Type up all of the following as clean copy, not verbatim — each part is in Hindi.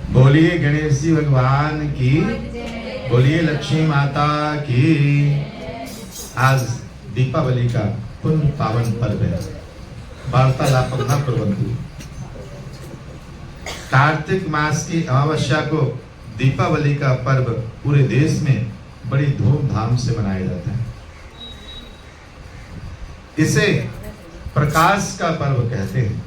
बोलिए गणेश जी भगवान की, बोलिए लक्ष्मी माता की। आज दीपावली का पुण्य पावन पर्व है। वार्तालाप न कुर्वन्तु। कार्तिक मास की अमावस्या को दीपावली का पर्व पूरे देश में बड़ी धूमधाम से मनाया जाता है। इसे प्रकाश का पर्व कहते हैं।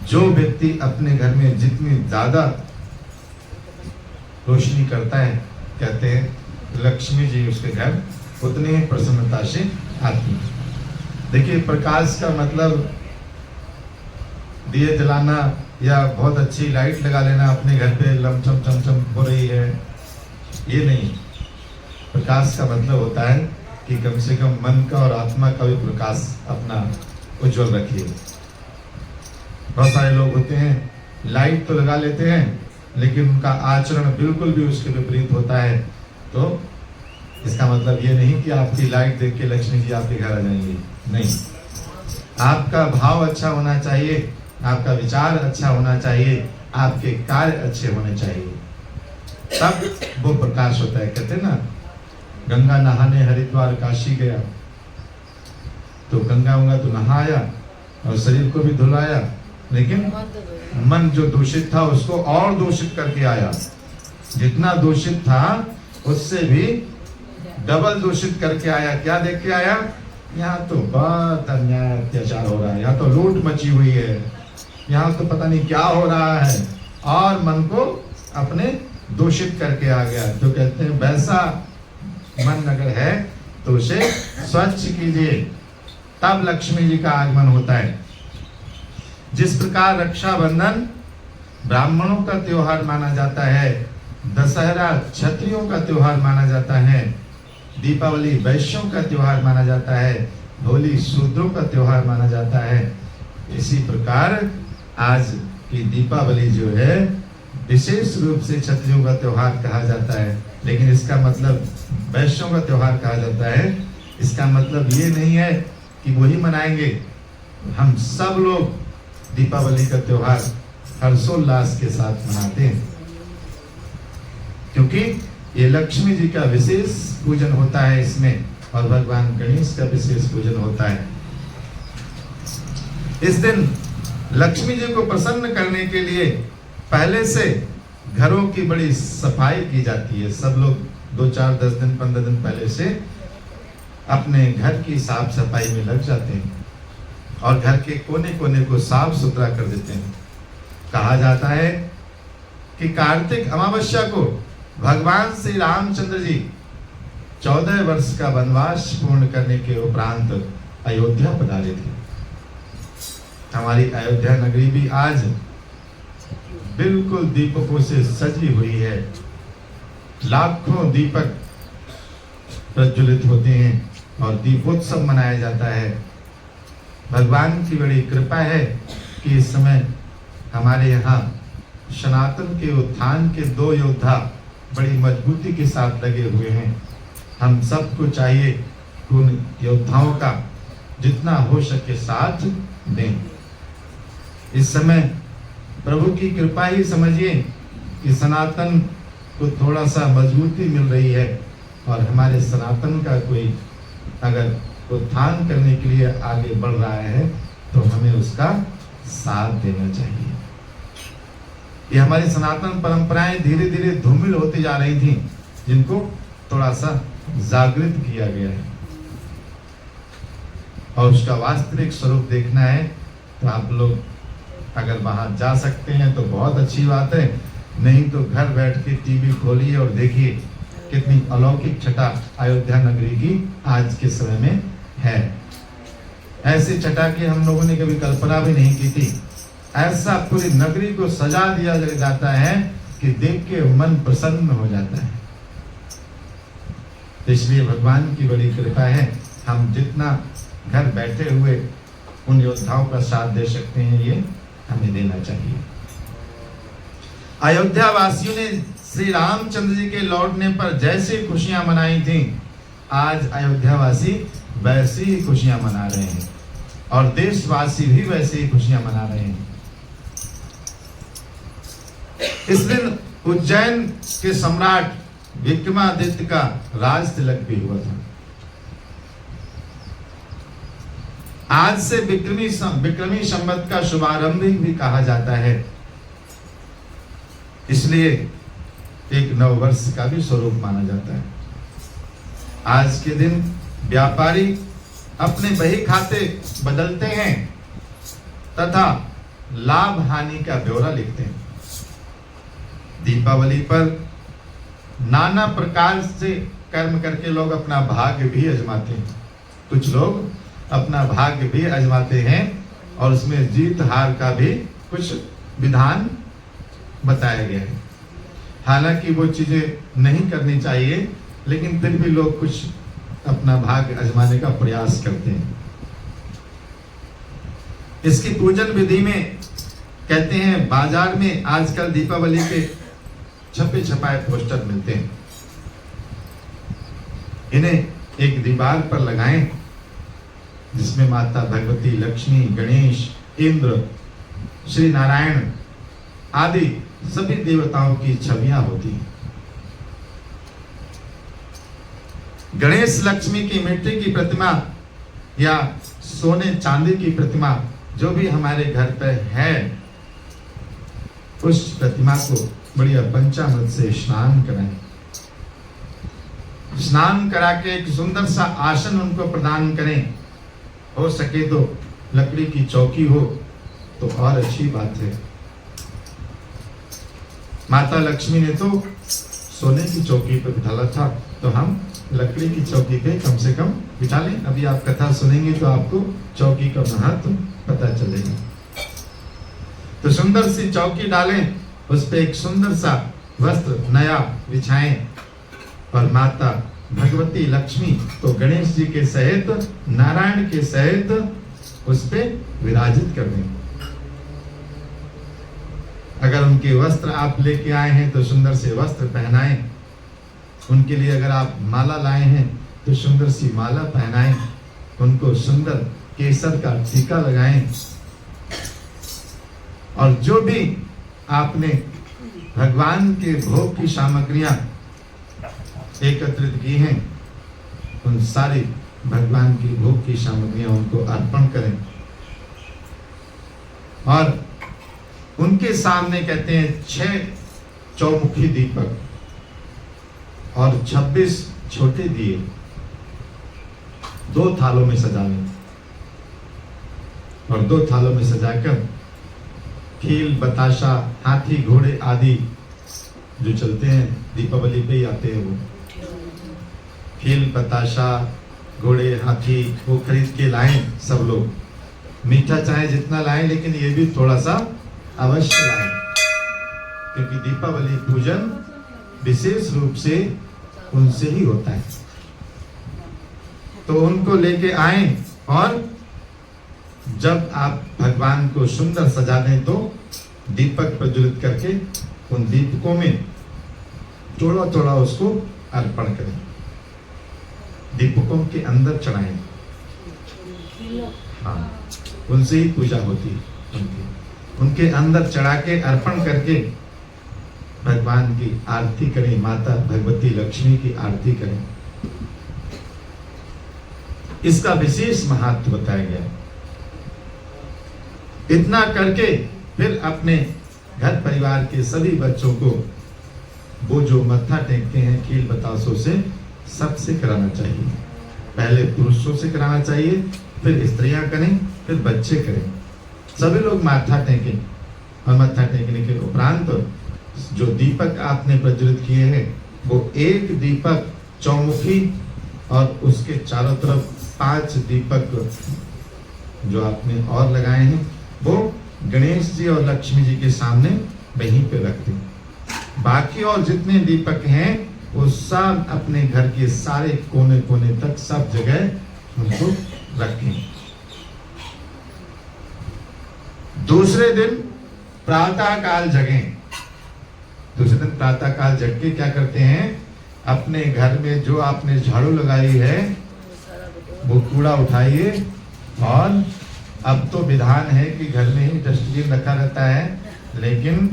जो व्यक्ति अपने घर में जितनी ज्यादा रोशनी करता है, कहते हैं लक्ष्मी जी उसके घर उतनी ही प्रसन्नता से आती है। देखिए, प्रकाश का मतलब दिए जलाना या बहुत अच्छी लाइट लगा लेना अपने घर पे लमचम चमचम हो रही है, ये नहीं। प्रकाश का मतलब होता है कि कम से कम मन का और आत्मा का भी प्रकाश अपना उज्जवल रखिए। बहुत सारे लोग होते हैं लाइट तो लगा लेते हैं, लेकिन उनका आचरण बिल्कुल भी उसके विपरीत होता है। तो इसका मतलब ये नहीं कि आपकी लाइट देख के लक्ष्मी जी आपके घर आ जाएंगी, नहीं। आपका भाव अच्छा होना चाहिए, आपका विचार अच्छा होना चाहिए, आपके कार्य अच्छे होने चाहिए, तब वो प्रकाश होता है। कहते हैं ना, गंगा नहाने हरिद्वार काशी गया, तो गंगा तो नहाया और शरीर को भी धुलाया, लेकिन मन जो दूषित था उसको और दूषित करके आया। जितना दूषित था उससे भी डबल दूषित करके आया। क्या देख के आया? यहाँ तो बहुत अन्याय अत्याचार हो रहा है, यहाँ तो लूट मची हुई है, यहाँ तो पता नहीं क्या हो रहा है, और मन को अपने दूषित करके आ गया। तो कहते हैं वैसा मन अगर है तो उसे स्वच्छ कीजिए, तब लक्ष्मी जी का आगमन होता है। जिस प्रकार रक्षाबंधन ब्राह्मणों का त्योहार माना जाता है, दशहरा क्षत्रियों का त्योहार माना जाता है, दीपावली वैश्यों का त्योहार माना जाता है, होली शूद्रों का त्योहार माना जाता है, इसी प्रकार आज की दीपावली जो है विशेष रूप से क्षत्रियों का त्योहार कहा जाता है। लेकिन इसका मतलब वैश्यों का त्योहार कहा जाता है, इसका मतलब ये नहीं है कि वही मनाएंगे। हम सब लोग दीपावली का त्योहार हर्षोल्लास के साथ मनाते हैं, क्योंकि ये लक्ष्मी जी का विशेष पूजन होता है इसमें, और भगवान गणेश का विशेष पूजन होता है। इस दिन लक्ष्मी जी को प्रसन्न करने के लिए पहले से घरों की बड़ी सफाई की जाती है। सब लोग 2, 4, 10 दिन 15 दिन पहले से अपने घर की साफ सफाई में लग जाते हैं और घर के कोने कोने को साफ सुथरा कर देते हैं। कहा जाता है कि कार्तिक अमावस्या को भगवान श्री रामचंद्र जी 14 वर्ष का वनवास पूर्ण करने के उपरांत अयोध्या पधारे थे। हमारी अयोध्या नगरी भी आज बिल्कुल दीपकों से सजी हुई है। लाखों दीपक प्रज्वलित होते हैं और दीपोत्सव मनाया जाता है। भगवान की बड़ी कृपा है कि इस समय हमारे यहाँ सनातन के उत्थान के 2 योद्धा बड़ी मजबूती के साथ लगे हुए हैं। हम सबको चाहिए कि उन योद्धाओं का जितना हो सके साथ दें। इस समय प्रभु की कृपा ही समझिए कि सनातन को थोड़ा सा मजबूती मिल रही है, और हमारे सनातन का कोई अगर उत्थान करने के लिए आगे बढ़ रहा है तो हमें उसका साथ देना चाहिए। ये हमारी सनातन परंपराएं धीरे धीरे धूमिल होती जा रही थी, जिनको थोड़ा सा जागृत किया गया है, और उसका वास्तविक स्वरूप देखना है तो आप लोग अगर वहां जा सकते हैं तो बहुत अच्छी बात है, नहीं तो घर बैठ के टीवी खोलिए और देखिए कितनी अलौकिक छटा अयोध्या नगरी की आज के समय में है। ऐसी छटा की हम लोगों ने कभी कल्पना भी नहीं की थी। ऐसा पूरी नगरी को सजा दिया जाता है कि देख के मन प्रसन्न हो जाता है। इसलिए भगवान की बड़ी कृपा है, हम जितना घर बैठे हुए उन योद्धाओं का साथ दे सकते हैं, ये हमें देना चाहिए। अयोध्या वासियों ने श्री रामचंद्र जी के लौटने पर जैसे खुशियां मनाई थी, आज अयोध्या वासी वैसी ही खुशियां मना रहे हैं। और देशवासी भी वैसे ही खुशियां मना रहे हैं। इस दिन उज्जैन के सम्राट विक्रमादित्य का राज तिलक भी हुआ था। आज से विक्रमी संवत का शुभारंभ भी कहा जाता है, इसलिए एक नव वर्ष का भी स्वरूप माना जाता है। आज के दिन व्यापारी अपने बही खाते बदलते हैं तथा लाभ हानि का ब्यौरा लिखते हैं। दीपावली पर नाना प्रकार से कर्म करके लोग अपना भाग्य भी आजमाते हैं। कुछ लोग अपना भाग्य भी आजमाते हैं और उसमें जीत हार का भी कुछ विधान बताया गया है। हालांकि वो चीजें नहीं करनी चाहिए, लेकिन फिर भी लोग कुछ अपना भाग्य आजमाने का प्रयास करते हैं। इसकी पूजन विधि में कहते हैं, बाजार में आजकल दीपावली के छपे छपाए पोस्टर मिलते हैं। इन्हें एक दीवार पर लगाएं जिसमें माता भगवती, लक्ष्मी, गणेश, इंद्र, श्री नारायण आदि सभी देवताओं की छवियां होती हैं। गणेश लक्ष्मी की मिट्टी की प्रतिमा या सोने चांदी की प्रतिमा जो भी हमारे घर पर है, उस प्रतिमा को बढ़िया पंचामृत से स्नान कराएं। स्नान करा के एक सुंदर सा आसन उनको प्रदान करें। हो सके तो लकड़ी की चौकी हो तो और अच्छी बात है। माता लक्ष्मी ने तो सोने की चौकी पर बिठाला था, तो हम लकड़ी की चौकी पे कम से कम बिठा लें। अभी आप कथा सुनेंगे तो आपको चौकी का महत्व पता चलेगा। तो सुंदर सी चौकी डालें, उस पे एक सुंदर सा वस्त्र नया बिछाएं और माता भगवती लक्ष्मी को गणेश जी के सहित, नारायण के सहित उस पे विराजित कर दें। अगर उनके वस्त्र आप लेके आए हैं तो सुंदर से वस्त्र पहनाएं। उनके लिए अगर आप माला लाए हैं तो सुंदर सी माला पहनाएं। उनको सुंदर केसर का टीका लगाएं। और जो भी आपने भगवान के भोग की सामग्रियां एकत्रित की हैं, उन सारी भगवान की भोग की सामग्रियां उनको अर्पण करें। और उनके सामने कहते हैं 6 चौमुखी दीपक और 26 छोटे दिए 2 थालों में सजा लें। और 2 थालों में सजाकर खील, बताशा, हाथी, घोड़े आदि जो चलते हैं दीपावली पे ही आते हैं, वो खील, बताशा, घोड़े, हाथी वो खरीद के लाएं। सब लोग मीठा चाहे जितना लाएं, लेकिन ये भी थोड़ा सा अवश्य लाएं, क्योंकि दीपावली पूजन विशेष रूप से उनसे ही होता है। तो उनको लेके आएं और जब आप भगवान को सुंदर सजा दें तो दीपक प्रज्वलित करके उन दीपकों में थोड़ा थोड़ा उसको अर्पण करें। दीपकों के अंदर चढ़ाएं। हाँ, उनसे ही पूजा होती है। उनके अंदर चढ़ा के अर्पण करके भगवान की आरती करें। माता भगवती लक्ष्मी की आरती करें। इसका विशेष महत्व बताया गया। इतना करके फिर अपने घर परिवार के सभी बच्चों को वो जो मत्था टेकते हैं खील बतासों से, सबसे कराना चाहिए। पहले पुरुषों से कराना चाहिए, फिर स्त्रियां करें, फिर बच्चे करें। सभी लोग माथा टेकें। और माथा टेकने के उपरांत जो दीपक आपने प्रज्वलित किए हैं, वो एक दीपक चौमुखी और उसके चारों तरफ 5 दीपक जो आपने और लगाए हैं, वो गणेश जी और लक्ष्मी जी के सामने वहीं पे रख दें। बाकी और जितने दीपक हैं वो सब अपने घर के सारे कोने कोने तक सब जगह उनको रखें। दूसरे दिन प्रातः काल जगें। दूसरे दिन प्रातः काल जग के क्या करते हैं, अपने घर में जो आपने झाड़ू लगाई है वो कूड़ा उठाइए और अब तो विधान है कि घर में ही डस्टबिन रखा रहता है, लेकिन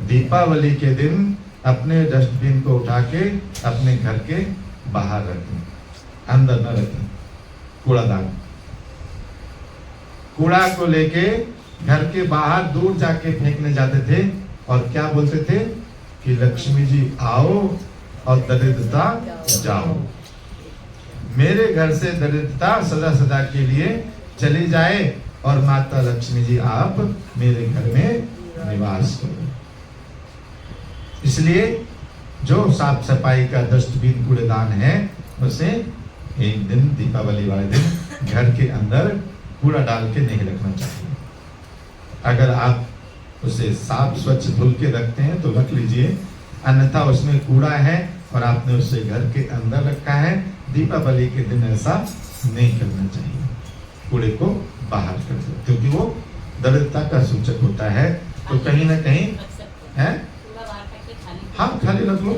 दीपावली के दिन अपने डस्टबिन को उठा के अपने घर के बाहर रखें, अंदर न रखें। कूड़ादान, कूड़ा को लेके घर के बाहर दूर जाके फेंकने जाते थे और क्या बोलते थे कि लक्ष्मी जी आओ और दरिद्रता जाओ। मेरे घर से दरिद्रता सदा सदा के लिए चली जाए और माता लक्ष्मी जी आप मेरे घर में निवास करो। इसलिए जो साफ सफाई का डस्टबिन कूड़ेदान है उसे एक दिन दीपावली वाले दिन घर के अंदर कूड़ा डाल के नहीं रखना चाहिए। अगर आप उसे साफ स्वच्छ धुल के रखते हैं तो रख लीजिए, अन्यथा उसमें कूड़ा है और आपने उसे घर के अंदर रखा है, दीपावली के दिन ऐसा नहीं करना चाहिए। कूड़े को बाहर कर दो, क्योंकि वो दरिद्रता का सूचक होता है। तो कहीं ना कहीं है, हाँ खाली रख लो,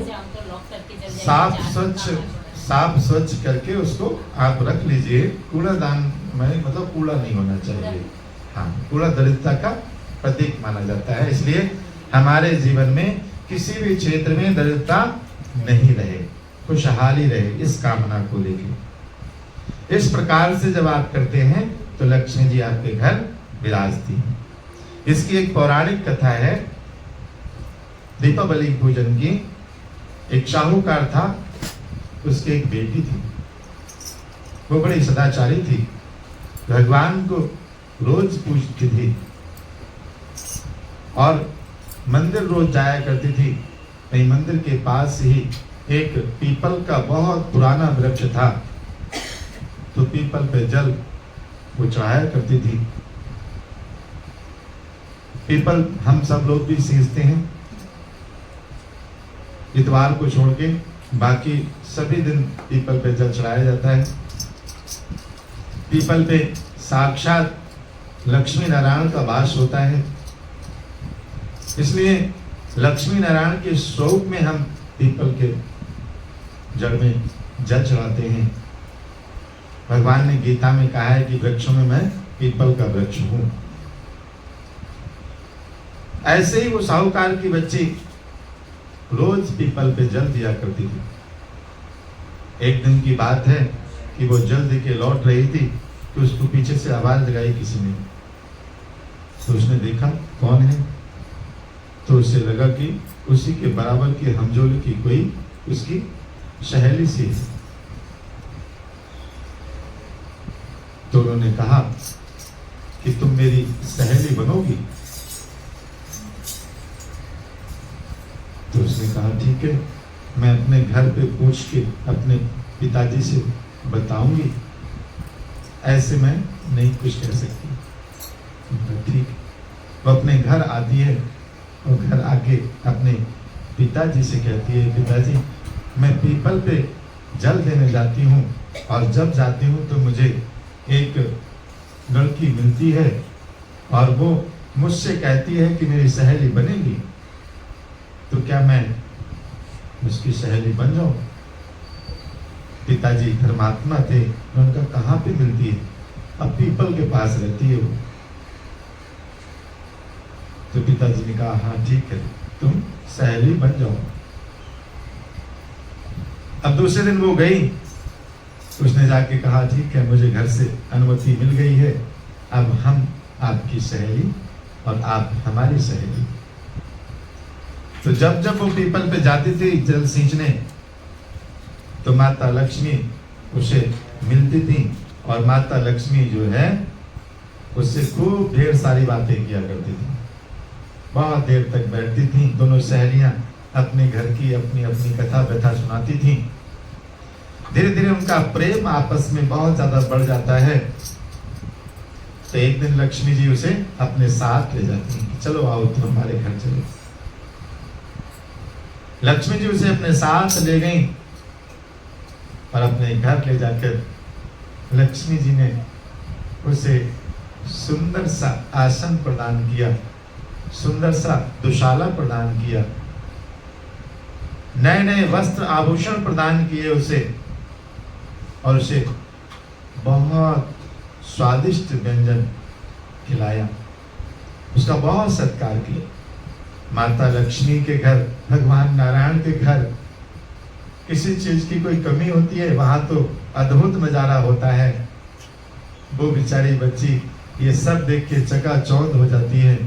साफ स्वच्छ करके उसको आप रख लीजिए। कूड़ादान में मतलब कूड़ा नहीं होना चाहिए। हाँ, कूड़ा दरिद्रता का प्रतीक माना जाता है, इसलिए हमारे जीवन में किसी भी क्षेत्र में दरिद्रता नहीं रहे, खुशहाली रहे, इस कामना को लेके। इस प्रकार से जब आप करते हैं तो लक्ष्मी जी आपके घर विराजती हैं। इसकी एक पौराणिक कथा है दीपावली पूजन की। एक शाहूकार था, उसकी एक बेटी थी, वो बड़ी सदाचारी थी, भगवान को रोज पूजती थी और मंदिर रोज जाया करती थी। वही मंदिर के पास ही एक पीपल का बहुत पुराना वृक्ष था, तो पीपल पे जल वो चढ़ाया करती थी। पीपल हम सब लोग भी सींचते हैं, इतवार को छोड़ के बाकी सभी दिन पीपल पे जल चढ़ाया जाता है। पीपल पे साक्षात लक्ष्मी नारायण का वास होता है, इसलिए लक्ष्मी नारायण के स्वरूप में हम पीपल के जड़ में जल चढ़ाते हैं। भगवान ने गीता में कहा है कि वृक्षों में मैं पीपल का वृक्ष हूं। ऐसे ही वो साहूकार की बच्ची रोज पीपल पे जल दिया करती थी। एक दिन की बात है कि वो जल दे के लौट रही थी, तो उसको पीछे से आवाज लगाई किसी ने, तो उसने देखा कौन है, तो उसे लगा कि उसी के बराबर की हमजोली की कोई उसकी सहेली सी है। तो उन्होंने कहा कि तुम मेरी सहेली बनोगी? तो उसने कहा ठीक है, मैं अपने घर पे पूछ के अपने पिताजी से बताऊंगी, ऐसे मैं नहीं कुछ कह सकती। ठीक, वो अपने घर आती है और घर आके अपने पिताजी से कहती है, पिताजी मैं पीपल पे जल देने जाती हूँ और जब जाती हूँ तो मुझे एक लड़की मिलती है और वो मुझसे कहती है कि मेरी सहेली बनेगी, तो क्या मैं उसकी सहेली बन जाऊं? पिताजी धर्मात्मा थे, उनका कहाँ पे मिलती है, अब पीपल के पास रहती है वो। तो पिताजी ने कहा हाँ ठीक है, तुम सहेली बन जाओ। अब दूसरे दिन वो गई, उसने जाके कहा ठीक है, मुझे घर से अनुमति मिल गई है, अब हम आपकी सहेली और आप हमारी सहेली। तो जब जब वो पीपल पे जाती थी जल सींचने, तो माता लक्ष्मी उसे मिलती थी और माता लक्ष्मी जो है उससे खूब ढेर सारी बातें किया करती थी। बहुत देर तक बैठती थी, दोनों सहेलियां अपने घर की अपनी अपनी कथा व्यथा सुनाती थी। धीरे धीरे उनका प्रेम आपस में बहुत ज्यादा बढ़ जाता है। तो एक दिन लक्ष्मी जी उसे अपने साथ ले जाती हैं, चलो आओ तुम हमारे घर चलो। लक्ष्मी जी उसे अपने साथ ले गई और अपने घर ले जाकर लक्ष्मी जी ने उसे सुंदर सा आसन प्रदान किया, सुंदर सा दुशाला प्रदान किया, नए नए वस्त्र आभूषण प्रदान किए उसे, और उसे बहुत स्वादिष्ट व्यंजन खिलाया, उसका बहुत सत्कार किया। माता लक्ष्मी के घर, भगवान नारायण के घर किसी चीज की कोई कमी होती है, वहां तो अद्भुत नजारा होता है। वो बेचारी बच्ची ये सब देख के चकाचौंध हो जाती है,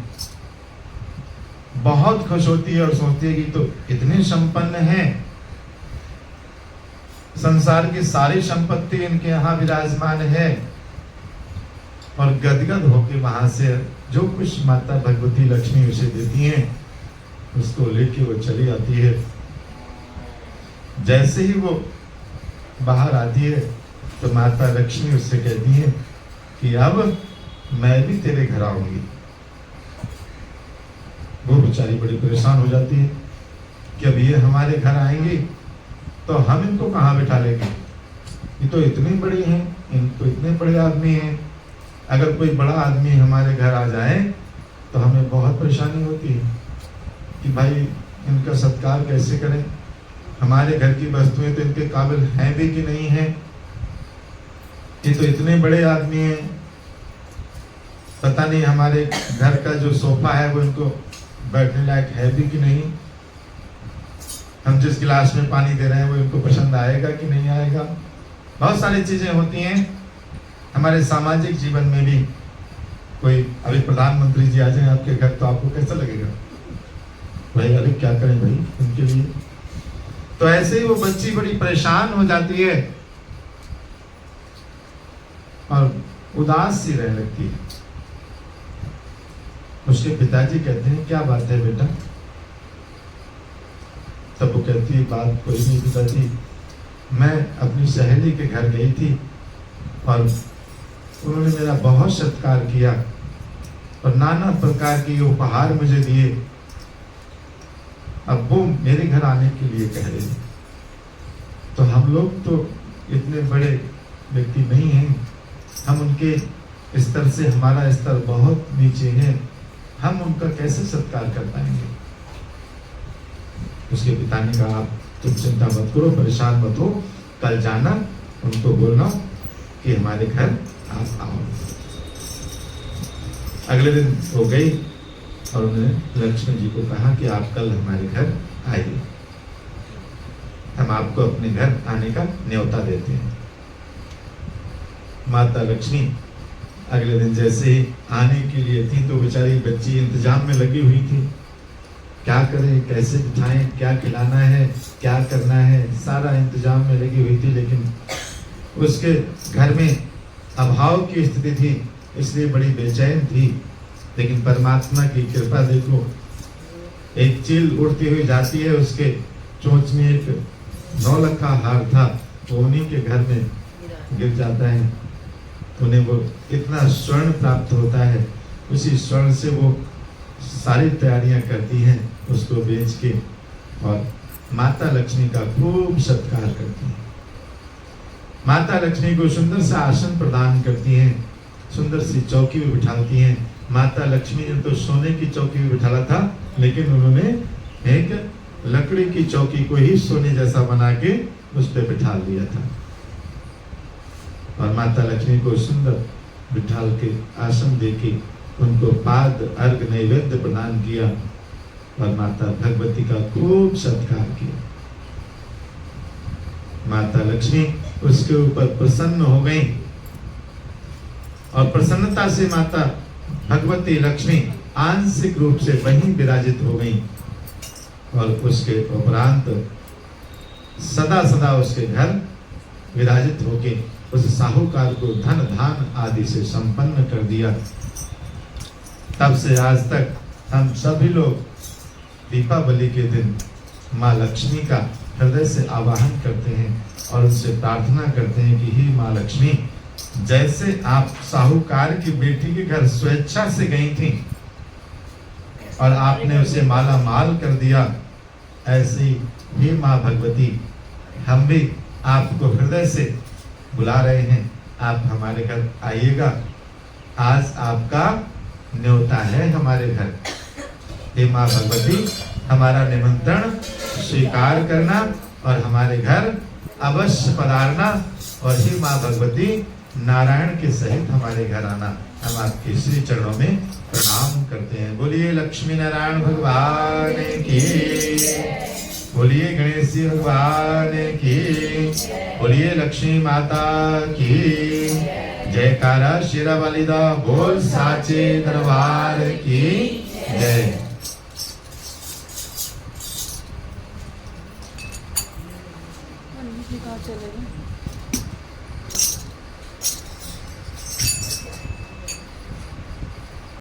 बहुत खुश होती है और सोचती है कि तो इतने संपन्न हैं, संसार की सारी संपत्ति इनके यहाँ विराजमान है। और गदगद होके वहां से जो कुछ माता भगवती लक्ष्मी उसे देती हैं उसको लेके वो चली आती है। जैसे ही वो बाहर आती है तो माता लक्ष्मी उससे कहती है कि अब मैं भी तेरे घर आऊंगी। वो बेचारी बड़ी परेशान हो जाती है कि अब ये हमारे घर आएंगे तो हम इनको कहाँ बिठा लेंगे, ये तो इतने बड़े हैं, इनको इतने बड़े आदमी हैं, अगर कोई बड़ा आदमी हमारे घर आ जाए तो हमें बहुत परेशानी होती है कि भाई इनका सत्कार कैसे करें, हमारे घर की वस्तुएं तो इनके काबिल हैं भी कि नहीं हैं, ये तो इतने बड़े आदमी हैं, पता नहीं हमारे घर का जो सोफा है वो इनको बैठने लायक है भी कि नहीं, हम जिस गिलास में पानी दे रहे हैं वो इनको पसंद आएगा कि नहीं आएगा। बहुत सारी चीजें होती हैं हमारे सामाजिक जीवन में भी। कोई अभी प्रधानमंत्री जी आ जाए आपके घर तो आपको कैसा लगेगा, भाई अरे क्या करें भाई उनके लिए। तो ऐसे ही वो बच्ची बड़ी परेशान हो जाती है और उदास सी रहने लगती है। उसके पिताजी कहते हैं क्या बात है बेटा, तब वो कहती है बात कोई नहीं पिताजी, मैं अपनी सहेली के घर गई थी और उन्होंने मेरा बहुत सत्कार किया और नाना प्रकार के उपहार मुझे दिए, अब वो मेरे घर आने के लिए कह रहे हैं। तो हम लोग तो इतने बड़े व्यक्ति नहीं हैं, हम उनके स्तर से, हमारा स्तर बहुत नीचे है, हम उनका कैसे सत्कार कर पाएंगे। उसके पिता ने कहा आप तुम चिंता मत करो, परेशान मत हो, कल जाना उनको बोलना कि हमारे घर आप आओ। अगले दिन वो गई और उन्होंने लक्ष्मी जी को कहा कि आप कल हमारे घर आइए, हम आपको अपने घर आने का न्योता देते हैं। माता लक्ष्मी अगले दिन जैसे ही आने के लिए थी तो बेचारी बच्ची इंतजाम में लगी हुई थी, क्या करें, कैसे बिठाएं, क्या खिलाना है, क्या करना है, सारा इंतजाम में लगी हुई थी। लेकिन उसके घर में अभाव की स्थिति थी, इसलिए बड़ी बेचैन थी। लेकिन परमात्मा की कृपा देखो, एक चील उड़ती हुई जाती है, उसके चोंच में एक 9 लाख का हार था, वो उन्हीं के घर में गिर जाता है, उन्हें वो इतना स्वर्ण प्राप्त होता है, उसी स्वर्ण से वो सारी तैयारियां करती हैं उसको बेच के, और माता लक्ष्मी का खूब सत्कार करती हैं। माता लक्ष्मी को सुंदर सा आसन प्रदान करती हैं, सुंदर सी चौकी भी बिठाती हैं। माता लक्ष्मी ने तो सोने की चौकी भी बिठाला था, लेकिन उन्होंने एक लकड़ी की चौकी को ही सोने जैसा बना के उस पर बिठा दिया था और माता लक्ष्मी को सुंदर बिठाल के आसन देके उनको पाद अर्घ नैवेद्य प्रदान किया और माता भगवती का खूब सत्कार किया। माता लक्ष्मी उसके ऊपर प्रसन्न हो गई और प्रसन्नता से माता भगवती लक्ष्मी आंशिक रूप से वहीं विराजित हो गई और उसके उपरांत सदा सदा उसके घर विराजित होके उस साहूकार को धन धान आदि से संपन्न कर दिया। तब से आज तक हम सभी लोग दीपावली के दिन माँ लक्ष्मी का हृदय से आवाहन करते हैं और उनसे प्रार्थना करते हैं कि हे माँ लक्ष्मी, जैसे आप साहूकार की बेटी के घर स्वेच्छा से गई थी और आपने उसे माला माल कर दिया, ऐसे ही हे माँ भगवती, हम भी आपको हृदय से बुला रहे हैं, आप हमारे घर आइएगा। आज आपका न्योता है हमारे घर। हे माँ भगवती, हमारा निमंत्रण स्वीकार करना और हमारे घर अवश्य पधारना। और हे माँ भगवती, नारायण के सहित हमारे घर आना। हम आपके श्री चरणों में प्रणाम करते हैं। बोलिए लक्ष्मी नारायण भगवान की, बोलिए गणेश जी भगवान की, बोलिए लक्ष्मी माता की जयकारा। शेरा वाली दा बोल साचे दरबार की जय। कहाँ चले गए?